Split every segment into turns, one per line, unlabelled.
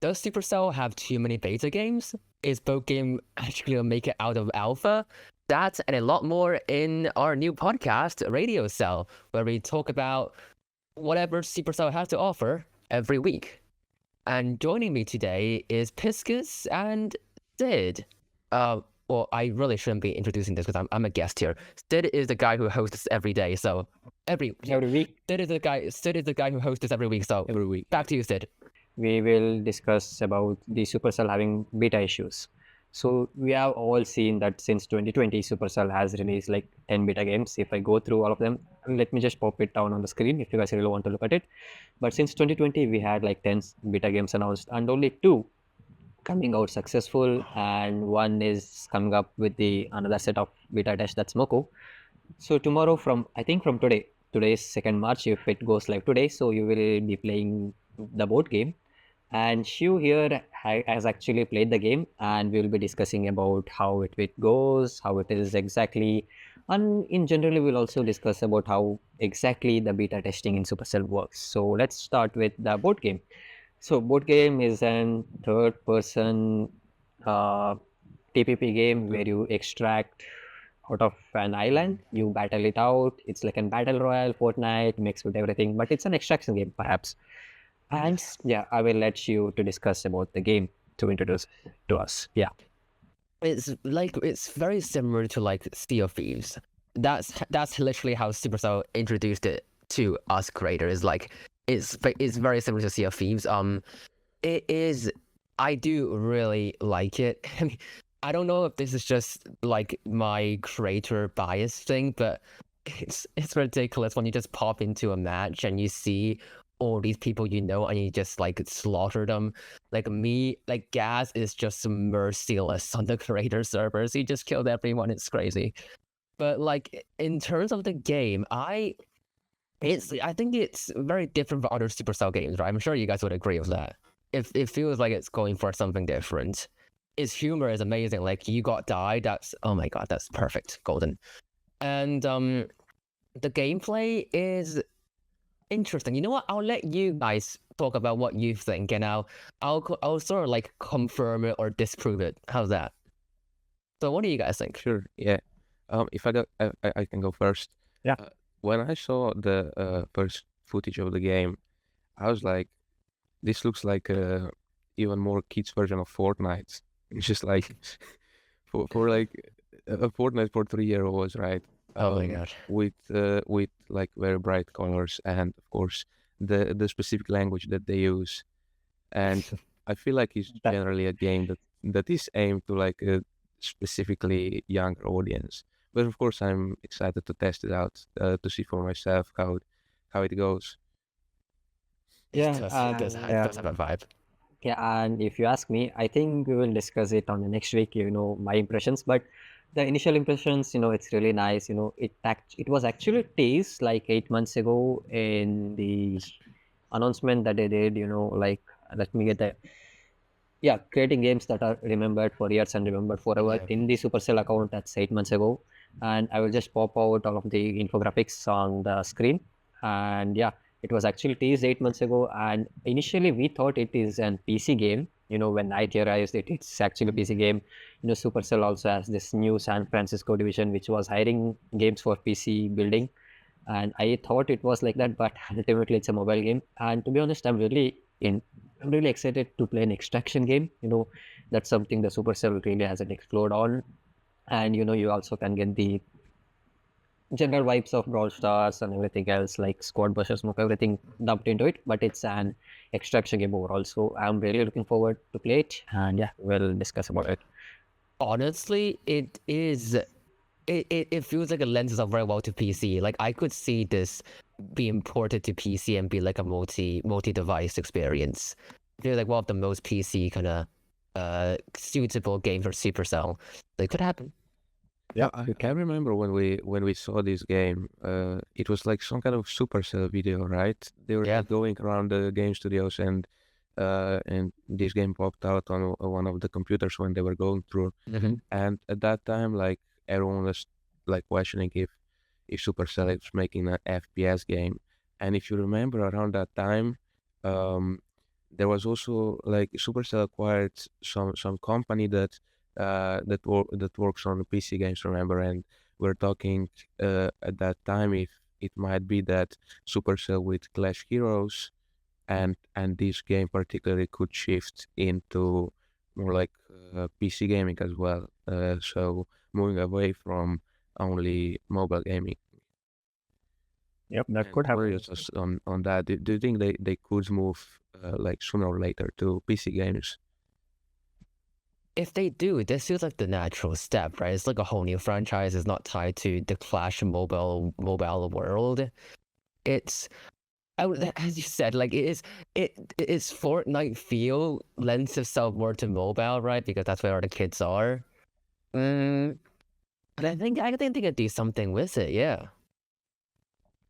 does Supercell have too many beta games? Is both game actually gonna make it out of alpha? That and a lot more in our new podcast, RadioCell, where we talk about whatever Supercell has to offer every week. And joining me today is Piscus and Sid. Well, I really shouldn't be introducing this because I'm a guest here. Sid is the guy who hosts this every day. So
Every week,
Sid is the guy who hosts this every week. So
every week,
back to you, Sid.
we will discuss about the Supercell having beta issues. So we have all seen that since 2020, Supercell has released like 10 beta games. If I go through all of them, let me just pop it down on the screen if you guys really want to look at it. But since 2020, we had like 10 beta games announced, and only two coming out successful, and one is coming up with the another set of beta test, that's Moco. So tomorrow, from I think from today's 2nd March, if it goes live today, so you will be playing the board game. And Shiv here has actually played the game, and we will be discussing about how it goes, how it is exactly, and in general, we'll also discuss about how exactly the beta testing in Supercell works. So let's start with the board game. So board game is an third-person TPP game where you extract out of an island, you battle it out. It's like a battle royale, Fortnite mixed with everything, but it's an extraction game perhaps. And yeah, I will let you to discuss about the game to introduce to us. Yeah.
It's very similar to like Sea of Thieves. That's literally how Supercell introduced it to us creators. Like it's very similar to Sea of Thieves. It is. I do really like it. I mean, I don't know if this is just like my creator bias thing, but it's ridiculous when you just pop into a match and you see all these people you know and you just like slaughter them. Like me, like Gaz is just merciless on the creator servers. He just killed everyone. It's crazy. But like in terms of the game, I think it's very different from other Supercell games, right? I'm sure you guys would agree with that. It feels like it's going for something different. Its humor is amazing. Like you got died, that's oh my god, that's perfect, golden. And the gameplay is interesting. You know what? I'll let you guys talk about what you think, and I'll sort of like confirm it or disprove it. How's that? So, what do you guys think?
Sure. Yeah. If I can go first.
Yeah.
When I saw the first footage of the game, I was like, "This looks like a even more kids version of Fortnite." It's just like for like a Fortnite for 3-year-olds, right?
Oh my god.
With like very bright colors and of course the specific language that they use, and I feel like it's
That-
generally a game that is aimed to like a specifically younger audience. But of course, I'm excited to test it out to see for myself how it goes.
Yeah,
It does have a vibe.
Yeah, and if you ask me, I think we will discuss it on the next week, my impressions. But the initial impressions, it's really nice. It was actually teased like 8 months ago in the announcement that they did, like, let me get the, yeah, creating games that are remembered for years and remembered forever
Yeah.
in the Supercell account. That's 8 months ago. And I will just pop out all of the infographics on the screen. And yeah, it was actually teased 8 months ago. And initially we thought it is an PC game. When I theorized it's actually a PC game. Supercell also has this new San Francisco division, which was hiring games for PC building. And I thought it was like that, but ultimately it's a mobile game. And to be honest, I'm really excited to play an extraction game. That's something the Supercell really hasn't explored on. And you also can get the general vibes of Brawl Stars and everything else, like Squad versus Smoke, everything dumped into it. But it's an extraction game overall. So I'm really looking forward to play it. And yeah, we'll discuss about it.
Honestly, it is. It feels like it lends itself very well to PC. Like I could see this being ported to PC and be like a multi-device experience. I feel like one of the most PC kind of suitable games for Supercell. That could happen.
Yeah, I remember when we saw this game. It was like some kind of Supercell video, right? They were
Yeah.
going around the game studios, and this game popped out on one of the computers when they were going through. And at that time, like everyone was like questioning if Supercell is making an FPS game. And if you remember, around that time, um, there was also like Supercell acquired some company that works on PC games, remember? And we're talking at that time if it might be that Supercell with Clash Heroes and this game particularly could shift into more like PC gaming as well. So moving away from only mobile gaming.
Yep, that
And
could
what are
happen.
your thoughts on that? Do you think they could move like sooner or later to PC games?
If they do, this feels like the natural step, right? It's like a whole new franchise. It's not tied to the Clash mobile world. It's as you said, like it's Fortnite feel lends itself more to mobile, right? Because that's where all the kids are. But I think they could do something with it, yeah.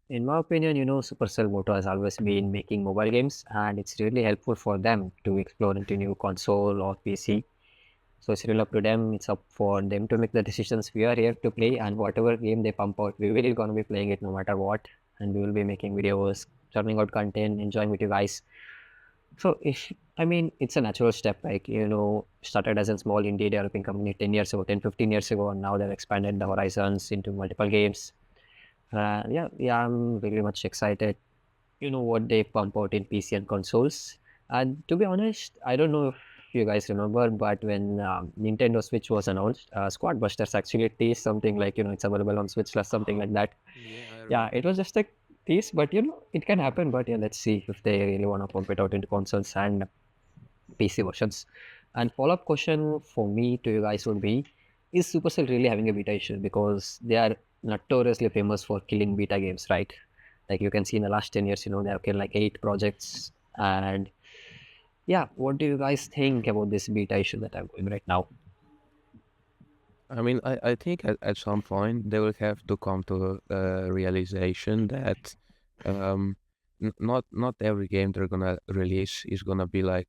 In my opinion, Supercell motto has always been making mobile games, and it's really helpful for them to explore into new console or PC. So it's really up to them. It's up for them to make the decisions. We are here to play, and whatever game they pump out, we will gonna be playing it no matter what, and we will be making videos, churning out content, enjoying with you guys. So if I mean, it's a natural step. Like started as a small indie developing company 10 years ago, 10, 15 years ago, and now they've expanded the horizons into multiple games. Yeah, I'm very much excited. What they pump out in PC and consoles. And to be honest, I don't know if you guys remember, but when Nintendo Switch was announced, Squad Busters actually teased something like it's available on Switch plus something like that.
Yeah, I
Yeah, it
remember.
was just a tease, but it can happen. But yeah, let's see if they really want to pump it out into consoles and PC versions. And follow-up question for me to you guys would be, is Supercell really having a beta issue? Because they are notoriously famous for killing beta games, right? Like you can see in the last 10 years, they have killed like 8 projects. And yeah, what do you guys think about this beta issue that I'm going right now?
I mean, I think at some point they will have to come to a realization that um, not every game they're gonna release is gonna be like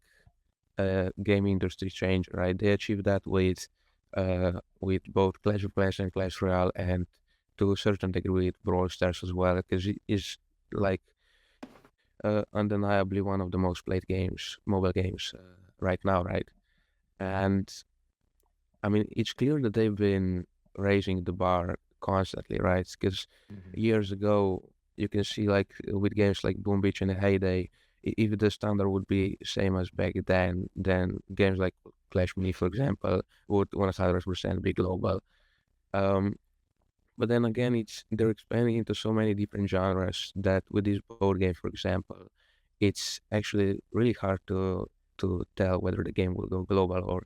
a game industry change, right? They achieved that with both Clash of Clans and Clash Royale, and to a certain degree with Brawl Stars as well, because it is like undeniably one of the most played games, mobile games, right now, right? And I mean, it's clear that they've been raising the bar constantly, right? Because years ago, you can see like with games like Boom Beach and Heyday, if the standard would be same as back then games like Clash Mini, for example, would 100% be global. Um, but then again, they're expanding into so many different genres that with this board game, for example, it's actually really hard to tell whether the game will go global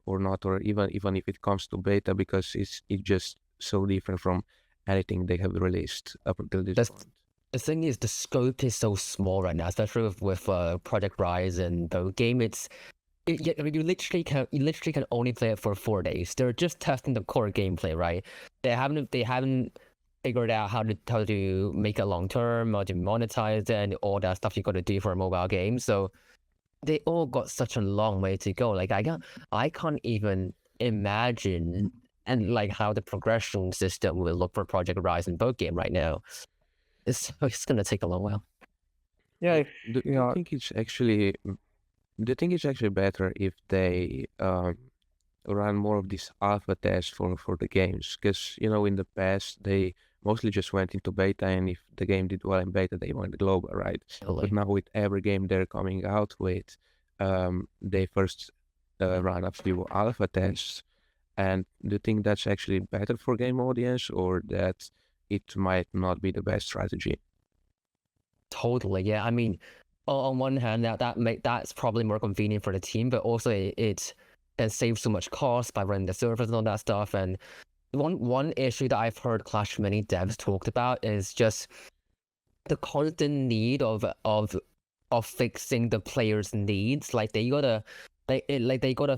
or not, or even if it comes to beta, because it's just so different from anything they have released up until this
That's
point.
the thing is the scope is so small right now, especially with Project Rise and the game. I mean, you literally can only play it for 4 days. They're just testing the core gameplay, right? They haven't figured out how to make it long term or to monetize it and all that stuff you got to do for a mobile game. So they all got such a long way to go. Like I can't even imagine and like how the progression system will look for Project Rise and both game right now. It's gonna take a long while.
Yeah, if
Do you
yeah,
think it's actually better if they run more of these alpha tests for the games? Because in the past they mostly just went into beta, and if the game did well in beta, they went global, right? But now with every game they're coming out with, they first run a few alpha tests. And do you think that's actually better for game audience, or that it might not be the best strategy?
Totally, yeah. I mean, on one hand, that's probably more convenient for the team, but also it saves so much cost by running the servers and all that stuff. And one issue that I've heard Clash many devs talked about is just the constant need of fixing the players' needs. Like they gotta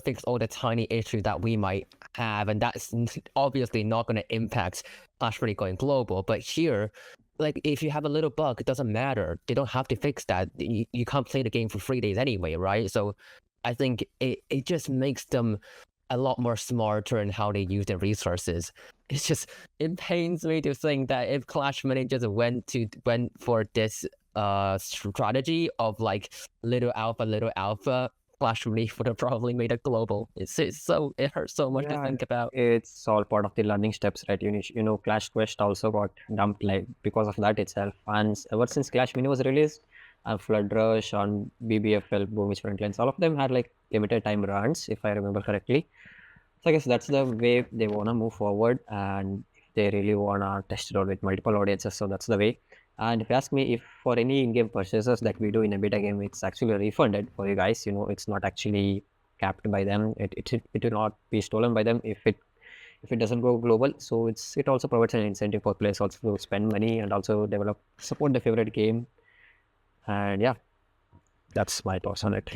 fix all the tiny issues that we might have, and that's obviously not gonna impact Clash really going global. But here, like if you have a little bug, it doesn't matter. They don't have to fix that. You can't play the game for 3 days anyway, right? So I think it just makes them a lot more smarter in how they use their resources. It pains me to think that if Clash Mini just went for this strategy of like little alpha Clash Relief would have probably made it global. It hurts so much to think about.
It's all part of the learning steps, right? Clash Quest also got dumped like because of that itself. And ever since Clash Mini was released, and Flood Rush and BBFL, Boomage Frontlines, all of them had like limited time runs, if I remember correctly. So I guess that's the way they wanna move forward, and if they really wanna test it out with multiple audiences, so that's the way. And if you ask me, if for any in-game purchases that we do in a beta game, it's actually refunded for you guys. It's not actually capped by them. It will not be stolen by them if it doesn't go global. So it also provides an incentive for players also to spend money and also support their favorite game. And yeah, that's my thoughts on it.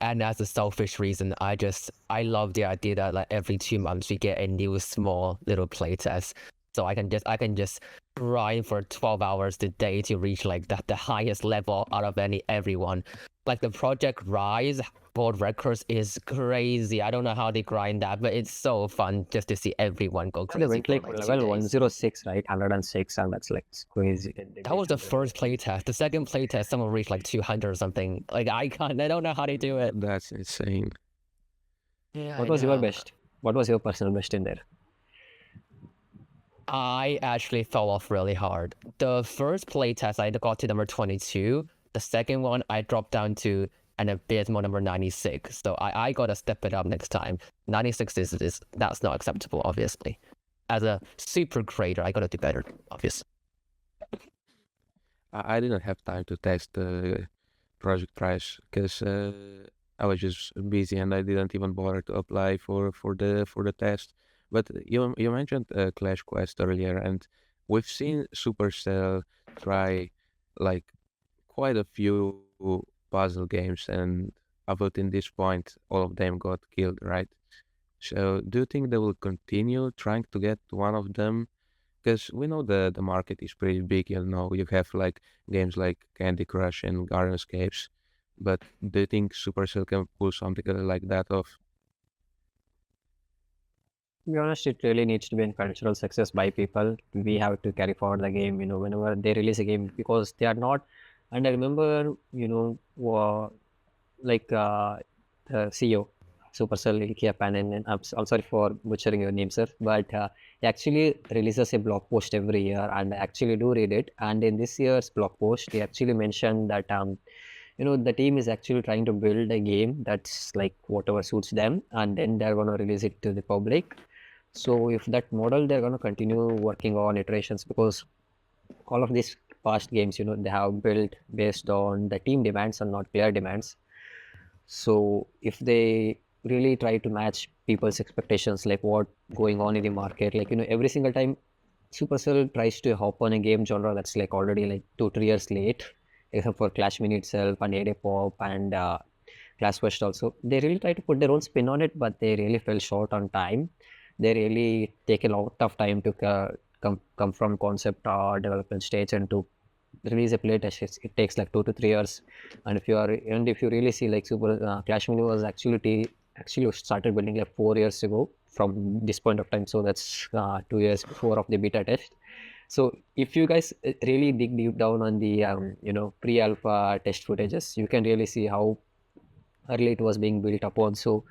And as a selfish reason, I love the idea that like every 2 months we get a new small little playtest. So I can just grind for 12 hours a day to reach like the highest level out of everyone. Like the Project Rise world records is crazy. I don't know how they grind that, but it's so fun just to see everyone go
They
crazy.
went like level 106, right? 106, and that's like crazy.
That was the first playtest. The second playtest, someone reached like 200 or something. Like I don't know how they do it.
That's insane.
Yeah.
What was your best? What was your personal best in there?
I actually fell off really hard. The first playtest I got to number 22. The second one I dropped down to an abysmal number 96. So I gotta step it up next time. 96 is that's not acceptable, obviously. As a super creator, I gotta do better, obviously.
I didn't have time to test Project R.I.S.E because I was just busy and I didn't even bother to apply for the test. But you mentioned Clash Quest earlier, and we've seen Supercell try like quite a few puzzle games, and up until this point, all of them got killed, right? So, do you think they will continue trying to get one of them? Because we know the market is pretty big. You have like games like Candy Crush and Gardenscapes, but do you think Supercell can pull something like that off?
To be honest, it really needs to be a cultural success by people. We have to carry forward the game, whenever they release a game, because they are not. And I remember, like the CEO, Supercell, Ilkia Panin, and I'm sorry for butchering your name, sir, but he actually releases a blog post every year, and I actually do read it. And in this year's blog post, he actually mentioned that the team is actually trying to build a game that's like whatever suits them, and then they're going to release it to the public. So if that model, they're going to continue working on iterations, because all of these past games, they have built based on the team demands and not player demands. So if they really try to match people's expectations, like what going on in the market, like every single time Supercell tries to hop on a game genre that's like already like 2-3 years late, except for Clash Mini itself and A-Day Pop and Clash Quest also. They really try to put their own spin on it, but they really fell short on time. They really take a lot of time to come from concept development stage and to release a playtest. It takes like 2 to 3 years. And if you really see like Clash Mini was actually started building like 4 years ago from this point of time. So that's 2 years before of the beta test. So if you guys really dig deep down on the pre-alpha test footages, you can really see how early it was being built upon. So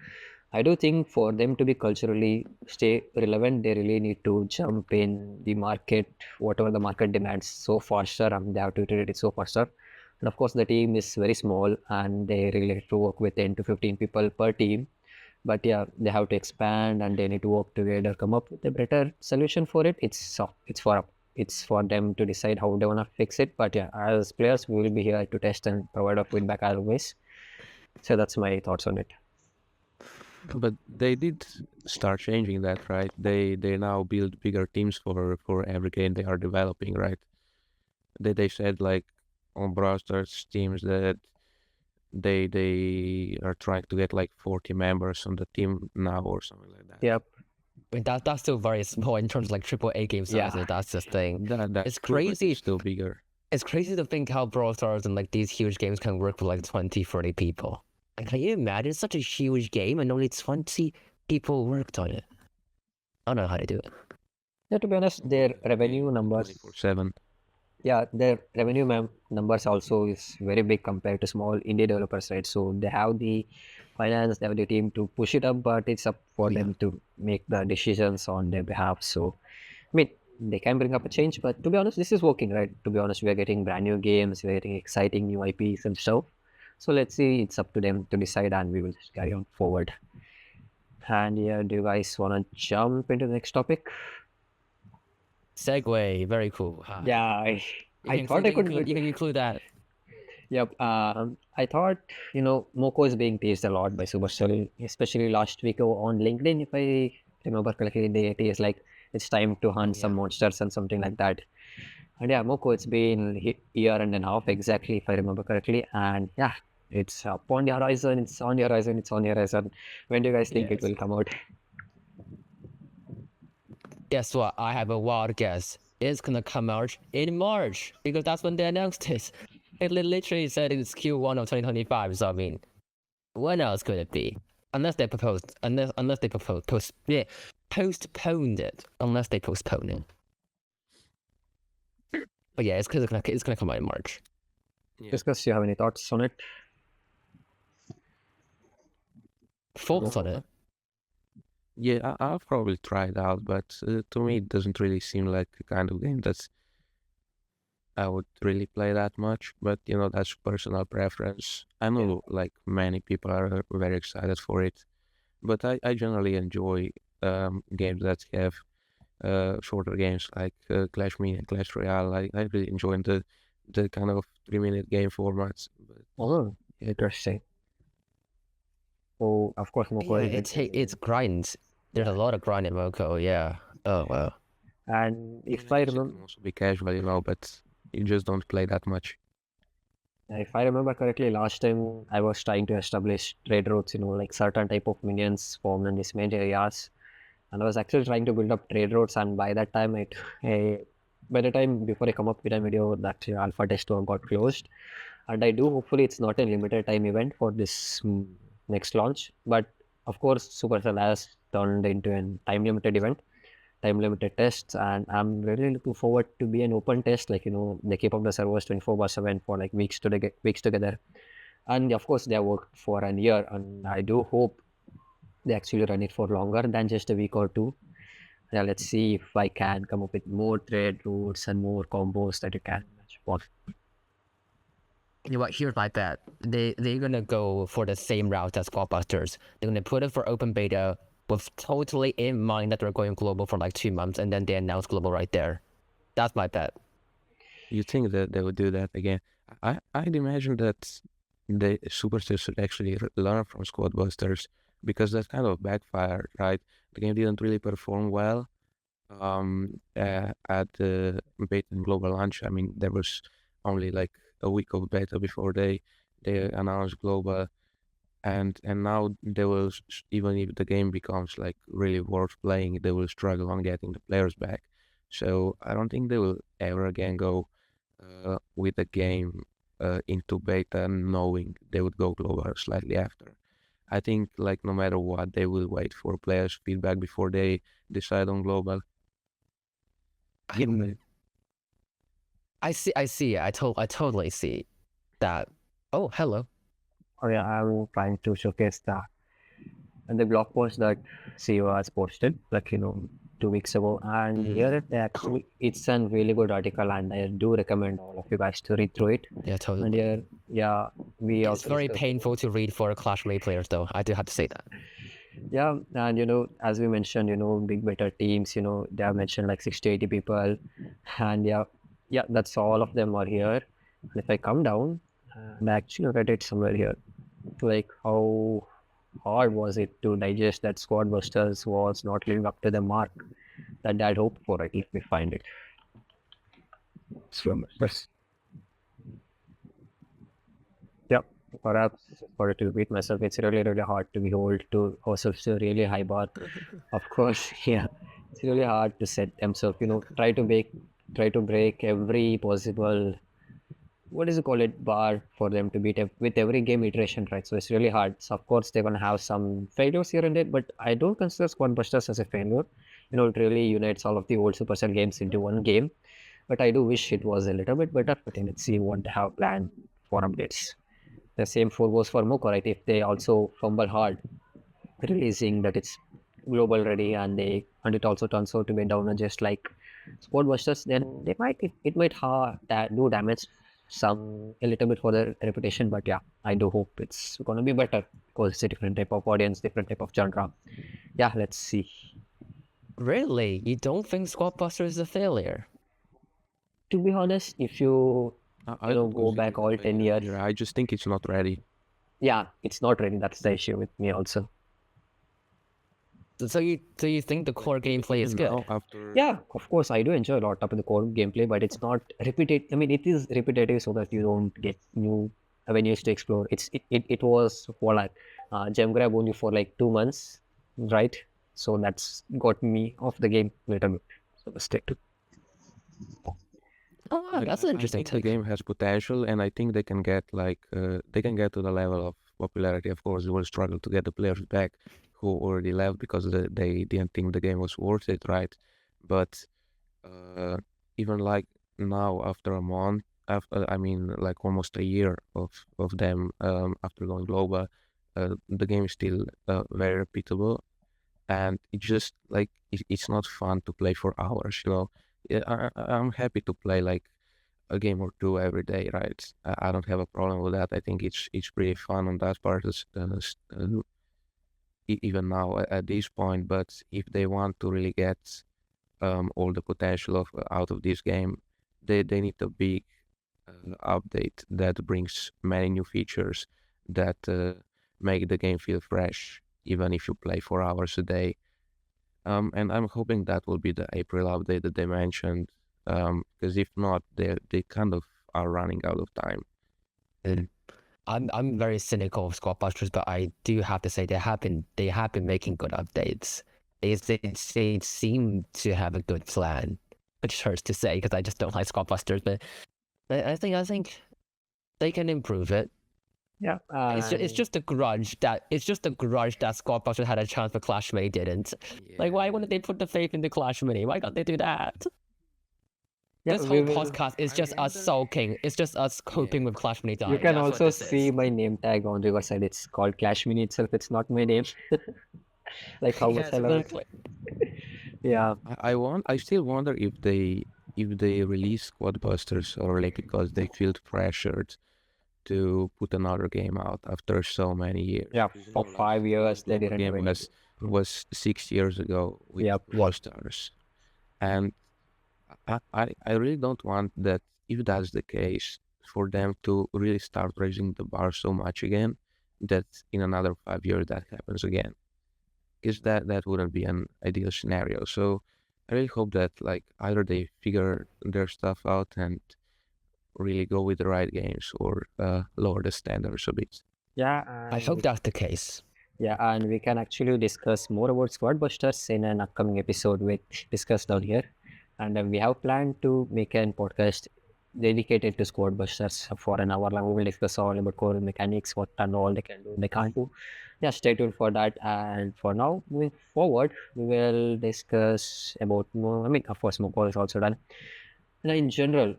I do think for them to be culturally stay relevant, they really need to jump in the market, whatever the market demands, so faster, and they have to iterate it so faster. And of course, the team is very small, and they really have to work with 10 to 15 people per team. But yeah, they have to expand, and they need to work together, come up with a better solution for it. It's for them to decide how they wanna fix it. But yeah, as players, we will be here to test and provide our feedback always. So that's my thoughts on it.
But they did start changing that, right? They now build bigger teams for every game they are developing, right? They said like on Brawl Stars teams that they are trying to get like 40 members on the team now or something like that.
Yep.
I mean, that's still very small in terms of like AAA game sizes.
Yeah.
That's the thing.
That's
It's
true, but
crazy.
it's still bigger.
It's crazy to think how Brawl Stars and like these huge games can work with like 20, 30 people. Like, can you imagine such a huge game and only 20 people worked on it? I don't know how to do it.
Yeah, to be honest, their revenue numbers.
24/7.
Yeah, their revenue numbers also is very big compared to small indie developers, right? So they have the finance, they have the team to push it up, but it's up for
Yeah.
them to make the decisions on their behalf. So, I mean, they can bring up a change, but to be honest, this is working, right? To be honest, we are getting brand new games, we are getting exciting new IPs and stuff. So let's see, it's up to them to decide, and we will just carry on forward. And yeah, do you guys want to jump into the next topic?
Segway, very cool.
Yeah, I thought I could.
You can include that.
Yep. I thought, moco is being teased a lot by Supercell, especially last week on LinkedIn. If I remember correctly, they teased like it's time to hunt some
Yeah.
monsters and something like that. And yeah, moco, it's been year and a half exactly, if I remember correctly. And yeah, it's up on the horizon. It's on the horizon. It's on the horizon. When do you guys think it
Yes.
will come out?
Guess what? I have a wild guess. It's gonna come out in March because that's when they announced it. It literally said it's Q1 of 2025. So I mean, when else could it be? Unless they proposed, unless they postponed it. Unless they postpone it. But yeah, it's gonna come out in March.
Yeah.
Discuss. You have any thoughts on it?
Thoughts on it?
Yeah, I'll probably try it out, but to me, it doesn't really seem like the kind of game that's I would really play that much. But that's personal preference. I know like many people are very excited for it, but I generally enjoy games that have shorter games like Clash Me and Clash Royale. I really enjoy the kind of 3-minute game formats. But
Oh, interesting. So, of course, moco
Yeah,
is
it's grinds. There's a lot of grind in Moco. Yeah. Oh wow.
And
I mean,
if
I
I
guess it
remember,
can also be casual, but you just don't play that much.
if I remember correctly, last time I was trying to establish trade routes, like certain type of minions formed in these main areas, and I was actually trying to build up trade routes. And by that time, by the time before I come up with a video, that alpha test one got closed. And I do hopefully it's not a limited time event for this next launch, but of course, Supercell has turned into a time limited event, time limited tests, and I'm really looking forward to be an open test, like they keep up the servers 24/7 for like weeks together. And of course they have worked for a year, and I do hope they actually run it for longer than just a week or two. Yeah, let's see if I can come up with more trade routes and more combos that you can match for.
You know what? Here's my bet. They're gonna go for the same route as Squadbusters. They're gonna put it for open beta with totally in mind that they're going global for like 2 months, and then they announce global right there. That's my bet.
You think that they would do that again? I'd imagine that the Superstars should actually learn from Squadbusters because that kind of backfired, right? The game didn't really perform well at the beta and global launch. I mean, there was only like a week of beta before they announced global, and now they will even if the game becomes like really worth playing, they will struggle on getting the players back. So I don't think they will ever again go with the game into beta knowing they would go global slightly after. I think like no matter what, they will wait for players' feedback before they decide on global.
I see. I totally see that. Oh, hello.
Oh yeah, I'm trying to showcase that. And the blog post that CEO has posted, like 2 weeks ago, and here it's a really good article, and I do recommend all of you guys to read through it.
Yeah, totally.
And here, yeah, we
It's
also
very
discussed.
painful to read for Clash Royale players, though. I do have to say that.
Yeah, and as we mentioned, big better teams, they have mentioned like 60, 80 people, and yeah, that's all of them are here. And if I come down, and I actually read it somewhere here, like how hard was it to digest that Squad Busters was not living up to the mark that I'd hoped for it, if we find it. So, yeah, perhaps for it to repeat myself, it's really, really hard to behold to ourselves to a really high bar. Of course, yeah, it's really hard to set themselves, try to break every possible, what is it called it, bar for them to beat with every game iteration, right? So it's really hard. So of course they're gonna have some failures here and there, but I don't consider Squad Busters as a failure. It really unites all of the old Supercell games into one game. But I do wish it was a little bit better. But then let's see what they have planned for updates. The same for goes for Moco, right? If they also fumble hard releasing that it's global ready and it also turns out to be down just like Sport Busters, then they might it might do damage some a little bit for their reputation. But yeah, I do hope it's gonna be better because it's a different type of audience, different type of genre. Yeah, let's see.
Really? You don't think Squadbuster is a failure?
To be honest, if you
I don't
go
consider
back
it a
all 10
failure
years,
either. I just think it's not ready.
yeah, it's not ready. That's the issue with me also.
So you think the core gameplay is
Even
good?
now, after
Yeah, of course, I do enjoy a lot of the core gameplay, but it's not repetitive. I mean, it is repetitive so that you don't get new avenues to explore. It was for like gem grab only for like 2 months, right? So that's got me off the game a little bit. So stick to.
Oh, wow, that's an
I
interesting
think the
take.
game has potential, and I think they can get they can get to the level of popularity. Of course, they will struggle to get the players back who already left because they didn't think the game was worth it, right? But uh, even like now, after a month, after I mean, like almost a year of them after going global, the game is still very repeatable, and it's just like it's not fun to play for hours, you know. Yeah, I'm happy to play like a game or two every day, right? I don't have a problem with that. I think it's pretty fun on that part, even now at this point. But if they want to really get all the potential of out of this game, they need a big update that brings many new features that make the game feel fresh, even if you play 4 hours a day. And I'm hoping that will be the April update that they mentioned. Because if not, they kind of are running out of time.
And I'm very cynical of Squadbusters, but I do have to say they have been making good updates. They seem to have a good plan, which hurts to say because I just don't like Squadbusters, but I think they can improve it.
Yeah,
It's just a grudge that Squadbusters had a chance but Clash Mini didn't. Like, why wouldn't they put the faith into Clash Mini? Why can't they do that?
yeah,
This
we
whole
will.
podcast is
I
just us
wonder.
sulking. It's just us coping
Yeah.
with Clash Mini
You
dying.
can
That's what
also
this
see
is.
my name tag on Riverside. It's called Clash Mini itself. It's not my name. Like how much
Yes,
I love it.
exactly.
Yeah,
I still wonder if they release Squadbusters early because they feel pressured to put another game out after so many years.
yeah.
'Cause, you
For
know,
five
the
years,
last
they
global
didn't have
game
anything.
was 6 years ago with
Yep.
All Stars, and I really don't want that. If that's the case, for them to really start raising the bar so much again, that in another 5 years that happens again, because that wouldn't be an ideal scenario. So I really hope that like either they figure their stuff out and really go with the right games, or lower the standards a bit.
Yeah,
I hope that's the case.
yeah, and we can actually discuss more about Squad Busters in an upcoming episode we discussed down here. And we have planned to make an podcast dedicated to Squad Busters for an hour long. We will discuss all about core mechanics, what and all they can do, they can't do. Yeah, stay tuned for that. And for now, moving forward, we will discuss about more. I mean, of course, Moko is also done. And in general,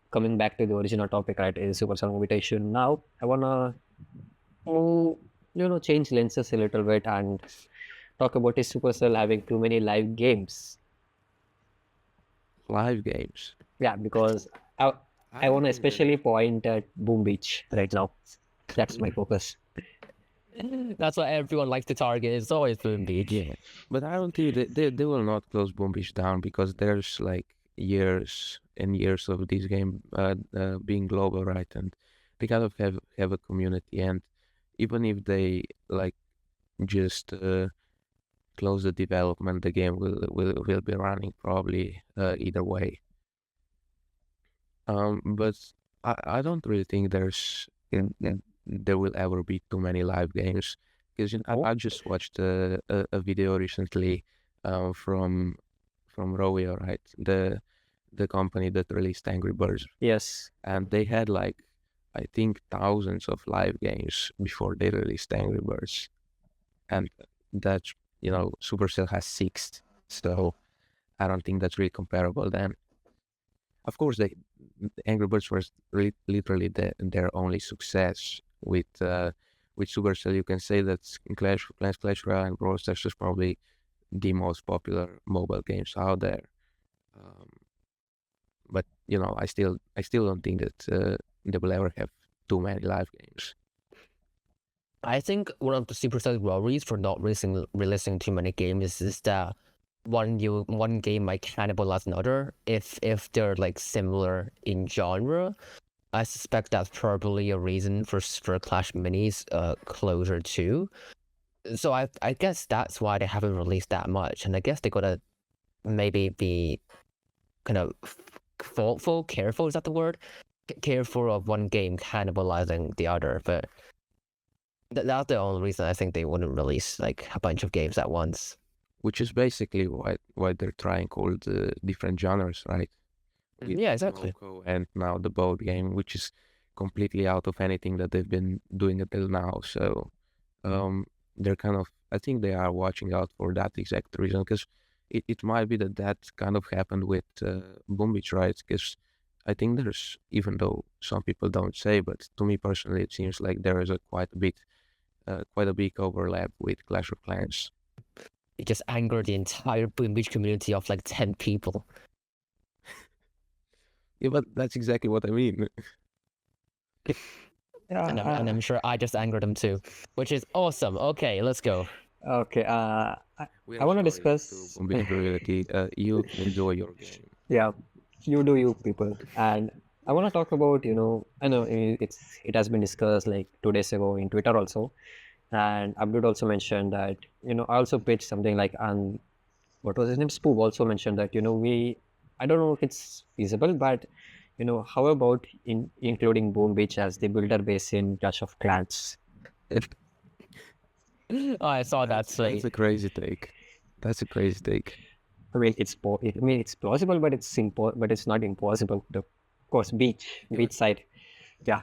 coming back to the original topic, right, is Supercell invitation. Now, I wanna to change lenses a little bit and talk about is Supercell having too many live games.
Live games.
Yeah, because I
I
I
don't
want to
think that.
especially point at Boom Beach right now. That's my focus.
That's what everyone likes to target. It's always Boom Beach.
Yeah, but I don't think they will not close Boom Beach down because there's like years and years of this game being global, right? And they kind of have a community, and even if they like just close the development, the game will be running probably either way. But I don't really think there will ever be too many live games because
Oh,
I just watched a video recently from Rovio, right? The company that released Angry Birds,
yes.
and they had like I think thousands of live games before they released Angry Birds, and that's Supercell has six, so I don't think that's really comparable then. of course, the Angry Birds was literally their only success with Supercell. You can say that Clash of Clans, Clash Royale, and Brawl Stars is probably the most popular mobile games out there. But I still don't think that they will ever have too many live games.
I think one of the Supercell worries for not releasing too many games is that one game might cannibalize another if they're like similar in genre. I suspect that's probably a reason for Clash Minis closure too. So I guess that's why they haven't released that much, and I guess they gotta maybe be kind of thoughtful, careful. Is that the word? Careful of one game cannibalizing the other, but that's the only reason I think they wouldn't release like a bunch of games at once.
Which is basically why they're trying all the different genres, right? With
Yeah, exactly.
moco and now the board game, which is completely out of anything that they've been doing until now. So they're kind of, I think they are watching out for that exact reason, because it might be that kind of happened with Boom Beach, right? Because I think there's, even though some people don't say, but to me personally, it seems like there is quite a big overlap with Clash of Clans.
It just angered the entire Boom Beach community of like 10 people.
Yeah, but that's exactly what I mean.
Yeah,
And I'm sure I just angered them too, which is awesome. Okay, let's go.
okay. I want to discuss.
Boom Beach community. You enjoy your game.
Yeah, you do you people, and I want to talk about I know it has been discussed like 2 days ago in Twitter also, and Abdul also mentioned that I also pitched something like what was his name, Spook also mentioned that I don't know if it's feasible, but how about including Boom Beach as the builder base in Clash of Clans?
Oh, I saw that slate.
That's a crazy take. That's a crazy take.
I mean, it's plausible, but it's not impossible. Of course, beach side, yeah.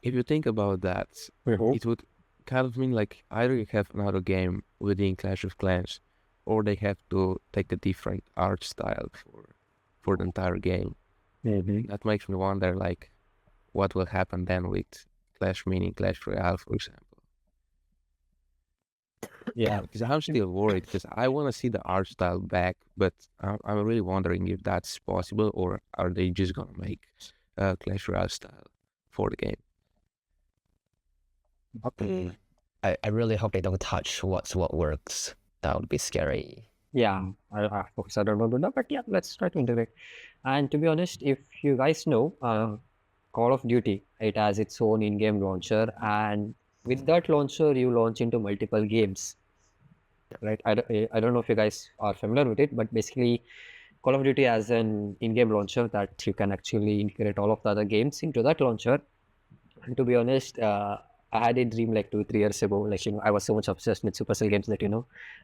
If you think about that, it would kind of mean like either you have another game within Clash of Clans, or they have to take a different art style for the entire game. That makes me wonder, like, what will happen then with Clash Mini, Clash Royale, for example.
Yeah,
because I'm still worried, because I want to see the art style back, but I'm really wondering if that's possible, or are they just gonna make Clash Royale style for the game?
I really hope they don't touch what works. That would be scary.
Yeah, of course I don't know that, but yeah, let's try to integrate. And to be honest, if you guys know, Call of Duty, it has its own in-game launcher, and with that launcher, you launch into multiple games, right? I don't know if you guys are familiar with it, but basically, Call of Duty has an in-game launcher that you can actually integrate all of the other games into that launcher. And to be honest, I had a dream like 2-3 years ago. Like I was so much obsessed with Supercell games that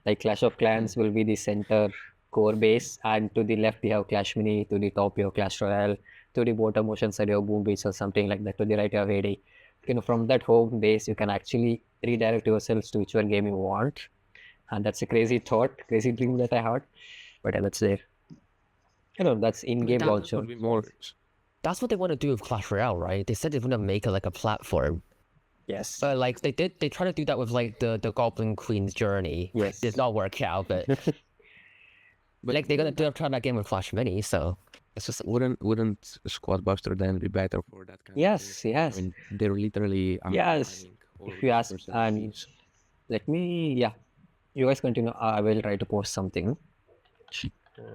like Clash of Clans will be the center core base, and to the left you have Clash Mini, to the top you have Clash Royale, to the bottom motion side you have Boom Beach or something like that. To the right you have AD. From that home base you can actually redirect yourselves to whichever game you want, and that's a crazy dream that I had. But yeah, that's there. That's in-game launcher.
Would be more.
That's what they want to do with Clash Royale, right? They said they want to make it like a platform.
Yes.
But like they try to do that with like the Goblin Queen's Journey.
Yes.
Did not work out, but like they're gonna try that game with Clash Mini, so it's just
wouldn't Squad Buster then be better for that kind of thing?
Yes.
I mean, they're literally
yes. If you ask, and let me, you guys continue. I will try to post something.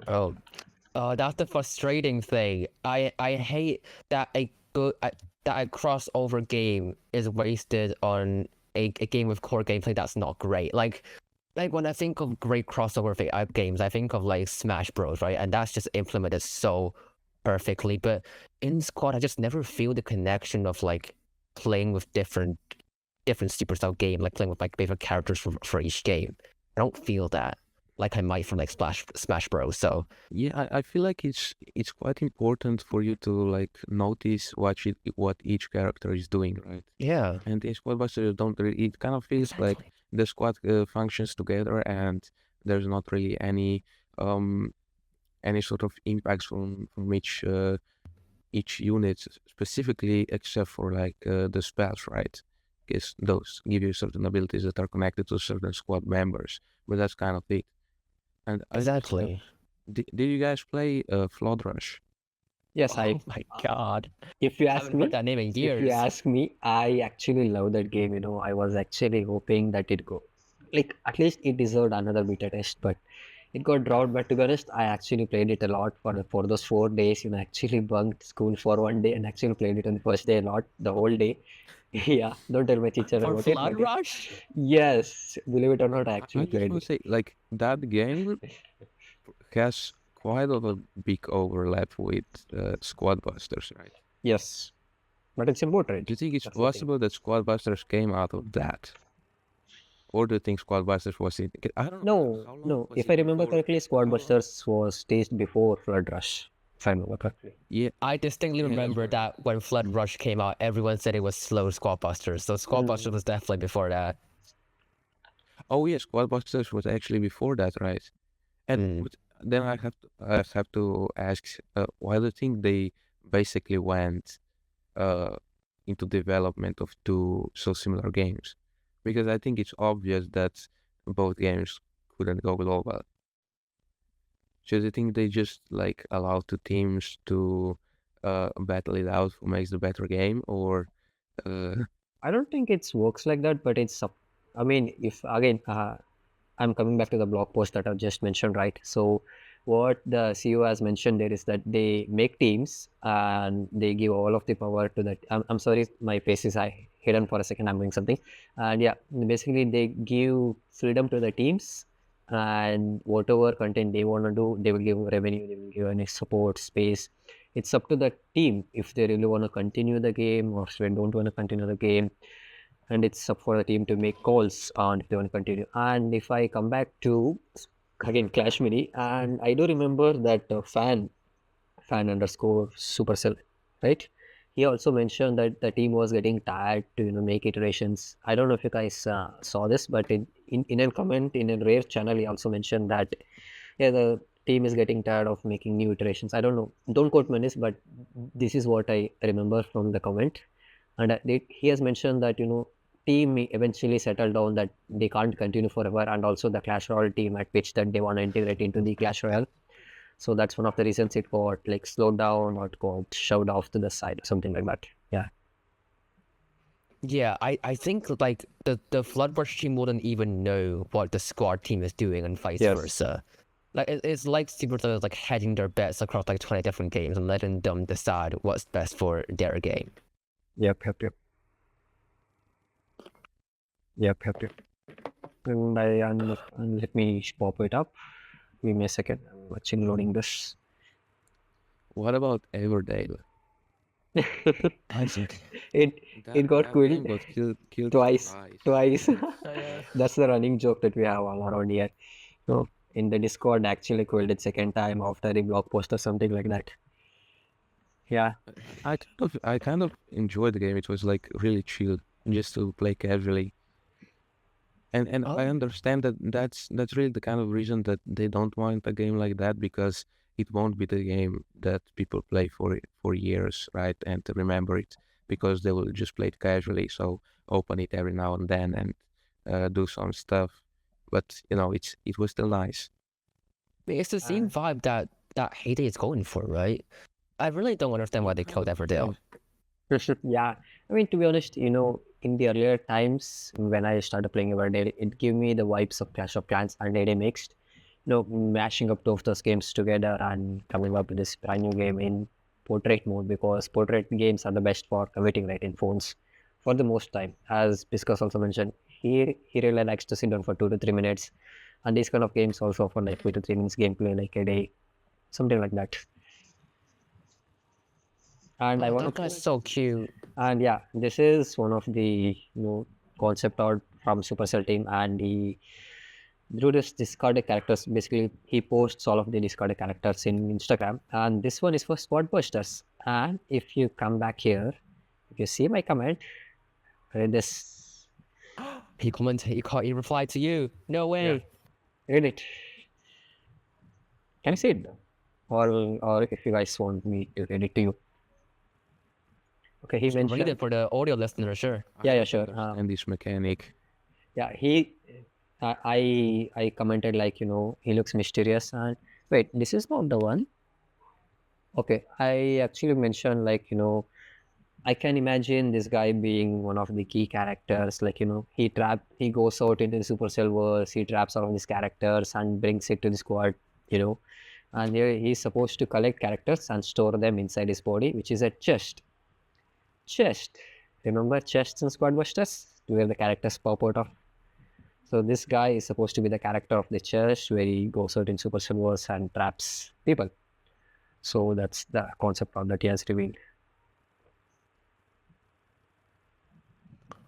Oh, that's the frustrating thing. I hate that a crossover game is wasted on a game with core gameplay that's not great. Like when I think of great crossover games, I think of like Smash Bros, right? And that's just implemented so perfectly. But in Squad, I just never feel the connection of like playing with different Supercell game, like playing with my favorite characters for each game. I don't feel that like I might from like Smash Bros. So
yeah, I feel like it's quite important for you to like notice what each character is doing, right?
Yeah.
And in Squad Buster, you don't really. It kind of feels like the squad functions together, and there's not really any any sort of impacts from each unit specifically, except for like the spells, right? Because those give you certain abilities that are connected to certain squad members, but that's kind of it. And I just have,
Exactly.
did you guys play Flood Rush?
Yes,
Oh my god.
if you
I
ask
haven't heard
me,
that name in
if you
years.
ask me, I actually love that game. I was actually hoping that it go, like at least it deserved another beta test, but it got dropped. But to be honest, I actually played it a lot for those 4 days. Actually bunked school for one day and actually played it on the first day a lot, the whole day. Yeah, don't tell my teacher
For
about it,
Flood
but yeah.
Rush?
Yes, believe it or not, I
I
actually
just
played
want
it.
to say, like, that game has quite a big overlap with Squad Busters, right?
Yes, but it's in portrait.
Do you think it's
That's the thing.
possible that Squad Busters came out of that? Or do you think Squad Busters was it? I don't know.
No,
How long
no.
was
If I
it
remember
before?
correctly, Squad
How long?
Busters was staged before Flood Rush. If I remember correctly.
Yeah,
I distinctly
yeah, that's
remember
right.
that when Flood Rush came out, everyone said it was slow Squad Busters. So Squad Busters was definitely before that.
Oh yeah, Squad Busters was actually before that, right? And
Mm.
but then I have to ask, why do you think they basically went uh, into development of two so similar games? Because I think it's obvious that both games couldn't go global. So do you think they just like allow two teams to battle it out who makes the better game, or uh,
I don't think it works like that, but I mean, if again, I'm coming back to the blog post that I've just mentioned, right? So, what the CEO has mentioned there is that they make teams and they give all of the power to that. I'm sorry, my face is hidden for a second. I'm doing something, and yeah, basically they give freedom to the teams, and whatever content they want to do, they will give revenue, they will give any support, space. It's up to the team if they really want to continue the game or if they don't want to continue the game, and it's up for the team to make calls on if they want to continue. And if I come back to again Clash Mini, and I do remember that fan underscore Supercell, right? He also mentioned that the team was getting tired to make iterations. I don't know if you guys saw this, but in a comment in a rare channel, he also mentioned that yeah, the team is getting tired of making new iterations. I don't know, don't quote me on this, but this is what I remember from the comment. And he has mentioned that team eventually settled down that they can't continue forever, and also the Clash Royale team at pitch that they want to integrate into the Clash Royale. So that's one of the reasons it got like slowed down or it got shoved off to the side, something like that. Yeah.
Yeah, I think like the Flood Rush team wouldn't even know what the squad team is doing and vice
Yes.
versa. Like it's like Supercell is like hedging their bets across like 20 different games and letting them decide what's best for their game.
Yep. And let me pop it up. Give me a second. I'm watching loading this.
what about Everdale?
I think.
It got
That
killed
game got killed
twice.
twice.
That's the running joke that we have all around here. So in the Discord, actually killed it second time after the blog post or something like that. Yeah.
I kind of enjoyed the game. It was like really chill, just to play casually. And I
Oh,
understand that that's really the kind of reason that they don't want a game like that, because it won't be the game that people play for years, right? And to remember it, because they will just play it casually. So open it every now and then and do some stuff. But it was still nice.
it's the same vibe that Heyday is going for, right? I really don't understand why
Yeah,
they
kind
killed
of.
Everdale.
Yeah. I mean, to be honest, in the earlier times when I started playing Everdale, it gave me the vibes of Clash of Clans and Day mixed. Mashing up two of those games together and coming up with this brand new game in portrait mode, because portrait games are the best for committing right in phones for the most time. As Piscus also mentioned, he really likes to sit down for 2 to 3 minutes, and these kind of games also for like 2 to 3 minutes gameplay like a day, something like that. And I
Oh,
want
that
to
guy's so cute.
And yeah, this is one of the concept art from Supercell team, and he drew this discarded characters. Basically, he posts all of the discarded characters in Instagram, and this one is for Squad Busters. And if you come back here, if you see my comment, read this.
He commented, he replied to you. No way.
Read it. Can you see it? or if you guys want me to read it to you. Okay, he
Read it
mentioned.
for the audio listener, sure.
Yeah, sure.
Understand this mechanic.
Yeah, I commented like, he looks mysterious. And wait, this is not the one. Okay, I actually mentioned like, I can imagine this guy being one of the key characters. Like, he goes out into the Supercell world, he traps all of these characters and brings it to the squad, you know. And he's supposed to collect characters and store them inside his body, which is a chest. Chest. Remember chests in Squad Busters? Where the characters pop out of. So this guy is supposed to be the character of the chest where he goes out in Supercell worlds and traps people. So that's the concept of that he has revealed.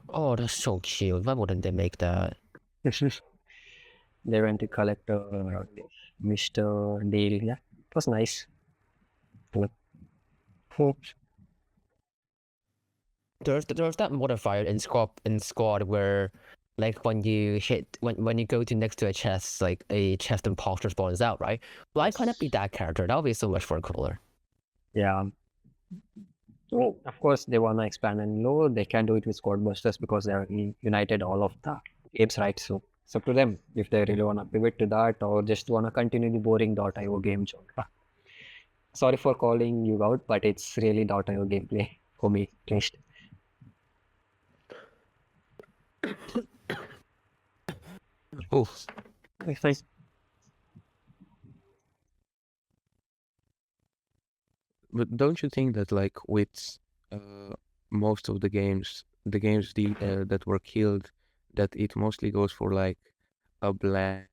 Oh, that's so cute. Why wouldn't they make that?
They went to collect Mr. Deal. Yeah, it was nice.
There's that modifier in squad where like when you hit when you go to next to a chest, like a chest imposter spawns out, right? Well, I kind of be that character. That would be so much more cooler.
Yeah. So of course they wanna expand and no, they can't do it with Squad Busters because they are united all of the games, right? So it's up to them if they really wanna pivot to that or just wanna continue the boring .io game genre. Sorry for calling you out, but it's really .io gameplay for me, at least.
Oh,
Nice.
but don't you think that like with most of the games that were killed, that it mostly goes for like a blend,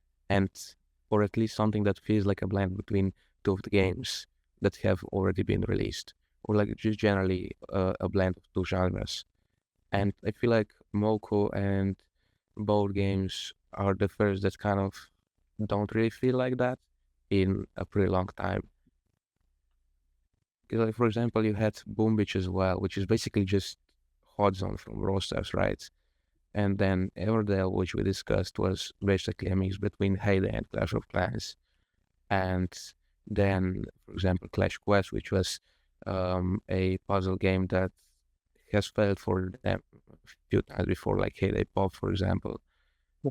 or at least something that feels like a blend between two of the games that have already been released, or like just generally a blend of two genres. And I feel like moco and board games are the first that kind of don't really feel like that in a pretty long time. 'Cause, like, for example, you had Boom Beach as well, which is basically just Hot Zone from Rosters, right? And then Everdale, which we discussed, was basically a mix between Heyday and Clash of Clans. And then, for example, Clash Quest, which was a puzzle game that has failed for them a few times before, like Heyday Pop, for example.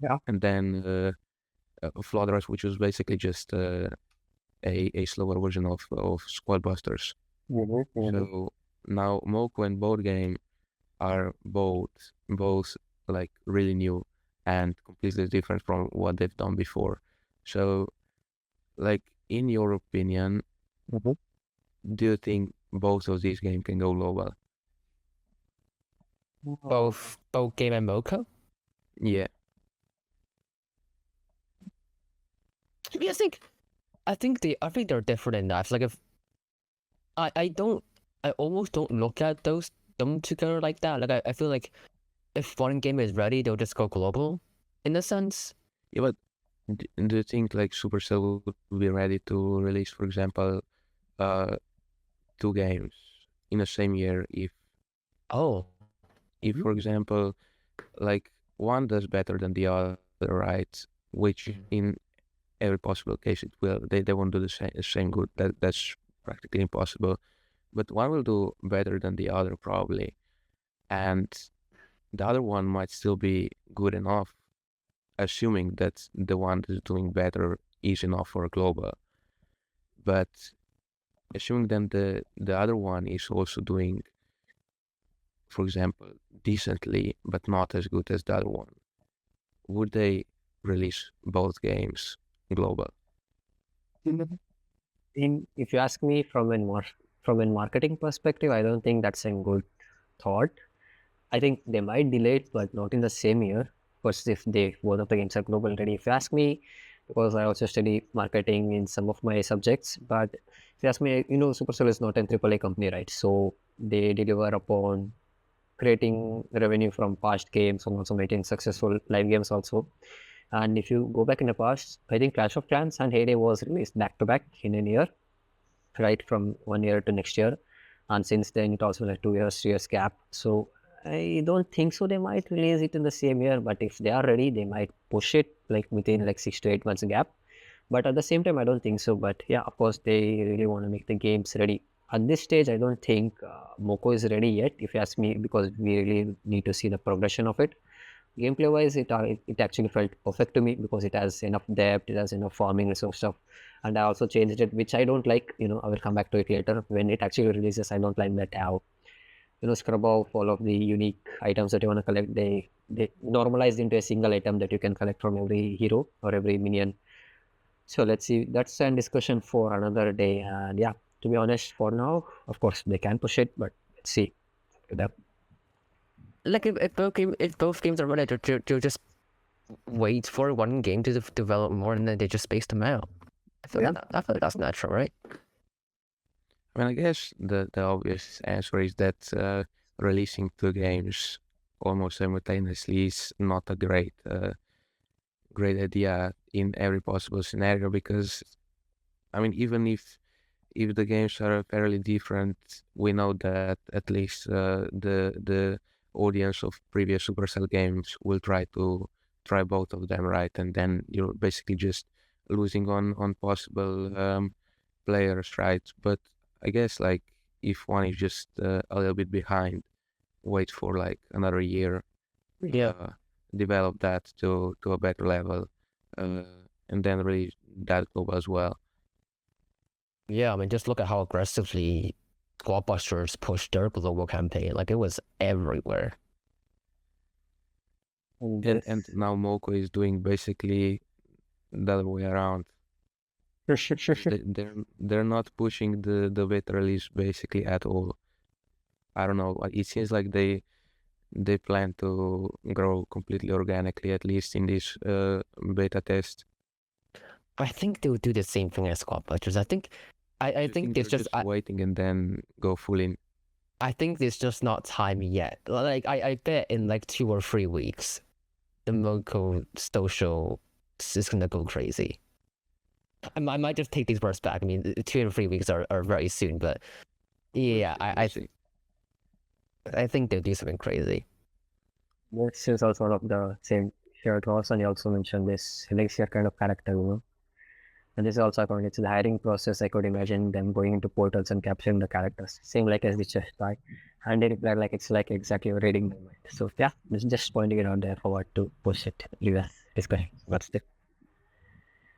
Yeah.
And then Flood Rush, which was basically just a slower version of Squad Busters. So now Moco and Board Game are both like really new and completely different from what they've done before. So, like in your opinion, do you think both of these games can go global?
Both game and moco.
Yeah.
I think they're different enough. Like if I almost don't look at them together like that. Like I feel like if one game is ready, they'll just go global, in a sense.
Yeah, but do you think like Supercell will be ready to release, for example, two games in the same year
Oh,
if for example, like one does better than the other, right? Which in every possible case it will. They won't do the same good. That's practically impossible. But one will do better than the other probably, and the other one might still be good enough, assuming that the one that's doing better is enough for a global. But assuming then the other one is also doing, for example, decently, but not as good as the other one, would they release both games global?
If you ask me from a marketing perspective, I don't think that's a good thought. I think they might delay it, but not in the same year. Because if both of the games are global ready, if you ask me, because I also study marketing in some of my subjects, but if you ask me, Supercell is not a AAA company, right? So they deliver upon creating revenue from past games and also making successful live games also. And if you go back in the past, I think Clash of Clans and Heyday was released back to back in a year, right from 1 year to next year. And since then, it also like 2 years, 3 years gap. So I don't think so. They might release it in the same year, but if they are ready, they might push it like within like 6 to 8 months gap. But at the same time, I don't think so. But yeah, of course, they really want to make the games ready. At this stage, I don't think Moco is ready yet, if you ask me, because we really need to see the progression of it. Gameplay wise, it actually felt perfect to me because it has enough depth, it has enough farming and stuff. And I also changed it, which I don't like. I will come back to it later. When it actually releases, I don't like that how scrub off all of the unique items that you want to collect. They normalized into a single item that you can collect from every hero or every minion. So let's see. That's a discussion for another day. And yeah, to be honest, for now, of course, they can push it, but let's see.
Like if both games are ready to just wait for one game to develop more and then they just space them out. I feel like that's natural, right?
I mean, I guess the obvious answer is that releasing two games almost simultaneously is not a great idea in every possible scenario, because I mean, even if the games are fairly different, we know that at least the audience of previous Supercell games will try both of them, right? And then you're basically just losing on possible players, right? But I guess like if one is just a little bit behind, wait for like another year,
Yeah.
develop that to a better level, and then release that global as well.
Yeah, I mean, just look at how aggressively Squadbusters pushed their global campaign. Like, it was everywhere.
And now Moco is doing basically the other way around. They're not pushing the beta release basically at all. I don't know. It seems like they plan to grow completely organically, at least in this beta test.
I think they would do the same thing as Squadbusters. I think
they're
it's just
waiting and then go full in.
I think it's just not time yet. Like I bet in like 2 or 3 weeks, the Moco social is gonna go crazy. I might just take these words back. I mean, 2 or 3 weeks are very soon, but yeah, I think they'll do something crazy.
This is also one of the same shared thoughts, and you also mentioned this Elixir kind of character, And this is also according to the hiring process. I could imagine them going into portals and capturing the characters, same like as the chest, right? And they replied like it's like exactly reading their mind. So yeah, just pointing it out there for what to push it. US discussion. What's the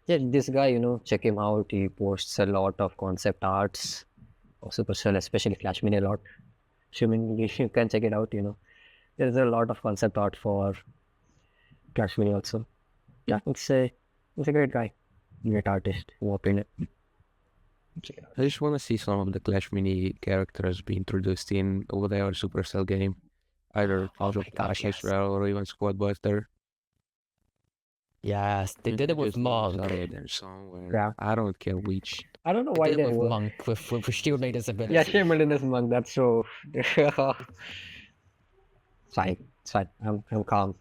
yeah, this guy, check him out. He posts a lot of concept arts of Supercell, especially Clash Mini a lot. Assuming you can check it out, There's a lot of concept art for Clash Mini also. Yeah, it's a great guy. Great artist, in my opinion.
I just want to see some of the Clash Mini characters be introduced in whatever Supercell game, either Clash of Clash Israel or even Squadbuster.
Yes, they did it with Monk.
Somewhere.
Yeah.
I don't care which.
I don't know why
they did it with Monk with Shield Maiden's ability.
Yeah, Shield Maiden's Monk. That's so. Fine. I'm calm.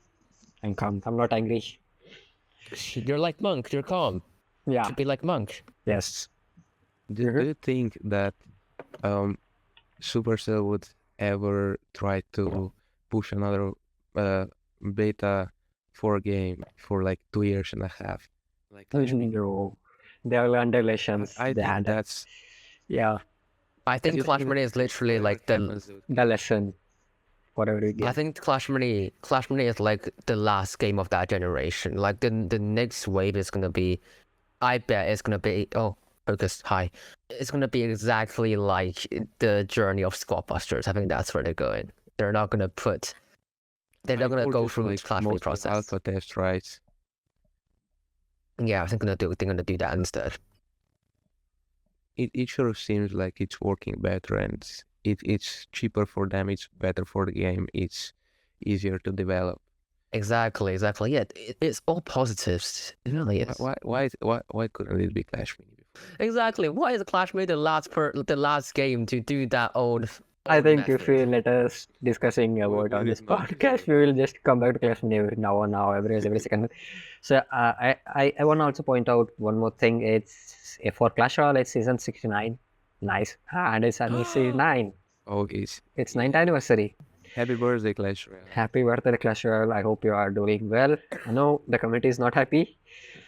I'm not angry.
You're like Monk. You're calm.
Yeah.
Should be like Monk.
Yes.
Do you think that Supercell would ever try to push another beta for game for like 2.5 years? Like
No. They are under relations.
I think that's
I think Clash Mini is literally like the
lesson. Whatever you get.
I think Clash Mini is like the last game of that generation. Like the next wave is gonna be, I bet it's gonna be focus hi. It's gonna be exactly like the journey of Squadbusters. I think that's where they're going. They're not gonna go through the Clash Mini process.
Alpha test, right?
Yeah, I think they're gonna do that instead.
It sure seems like it's working better, and it's cheaper for them. It's better for the game. It's easier to develop.
Exactly. Yeah, it's all positives. It really is.
Why couldn't it be Clash Mini before?
Exactly. Why is Clash Mini the last game to do that old?
I think if we let us discussing about on this podcast, we will just come back to Clash Mini now every second. So I want to also point out one more thing. It's for Clash Royale, it's season 69. Nice. And it's anniversary 9.
Oh,
it's 9th anniversary.
Happy birthday, Clash Royale.
Happy birthday, Clash Royale. I hope you are doing well. I know the community is not happy.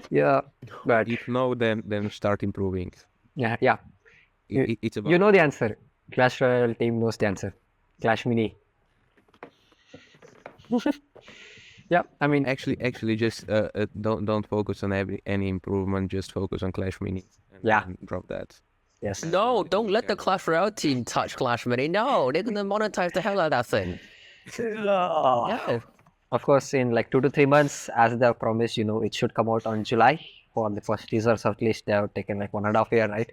Yeah, but
If no, then start improving.
yeah.
It's about
You know the answer. Clash Royale team knows the answer. Clash Mini. Yeah, I mean,
actually just don't focus on any improvement. Just focus on Clash Mini. And drop that.
yes.
No, don't let the Clash Royale team touch Clash Mini. No, they're gonna monetize the hell out of that thing. Yeah.
Of course, in like 2 to 3 months, as they have promised, it should come out on July. For the first teasers, at least they have taken like 1.5 year, right?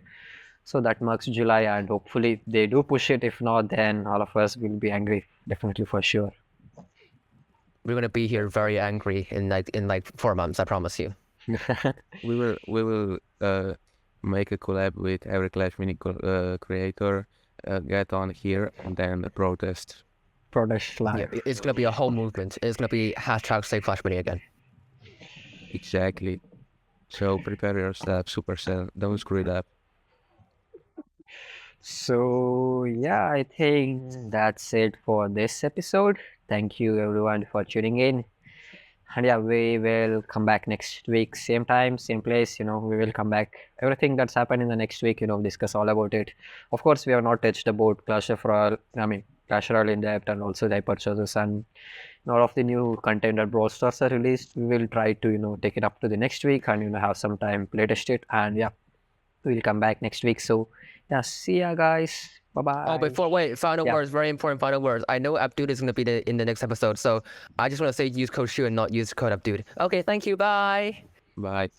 So that marks July, and hopefully they do push it. If not, then all of us will be angry, definitely for sure.
We're gonna be here very angry in like 4 months, I promise you.
We will make a collab with every Clash Mini creator, get on here and then protest.
Protest live.
Yeah, it's gonna be a whole movement. It's gonna be hashtag Save Clash Mini again.
Exactly. So prepare yourself, Supercell. Don't screw it up.
So yeah, I think that's it for this episode. Thank you everyone for tuning in. And yeah, we will come back next week, same time, same place. We will come back. Everything that's happened in the next week, discuss all about it. Of course, we have not touched about Clash Royale in depth, and also the purchases and all of the new content that Brawl Stars are released. We will try to take it up to the next week and have some time playtest it. And yeah, we'll come back next week. So yeah, see ya guys. Bye bye.
Oh, final
Yeah.
words, very important final words. I know Abdul is gonna be in the next episode, so I just want to say use code SHU and not use code Abdul. Okay, thank you. Bye.
Bye.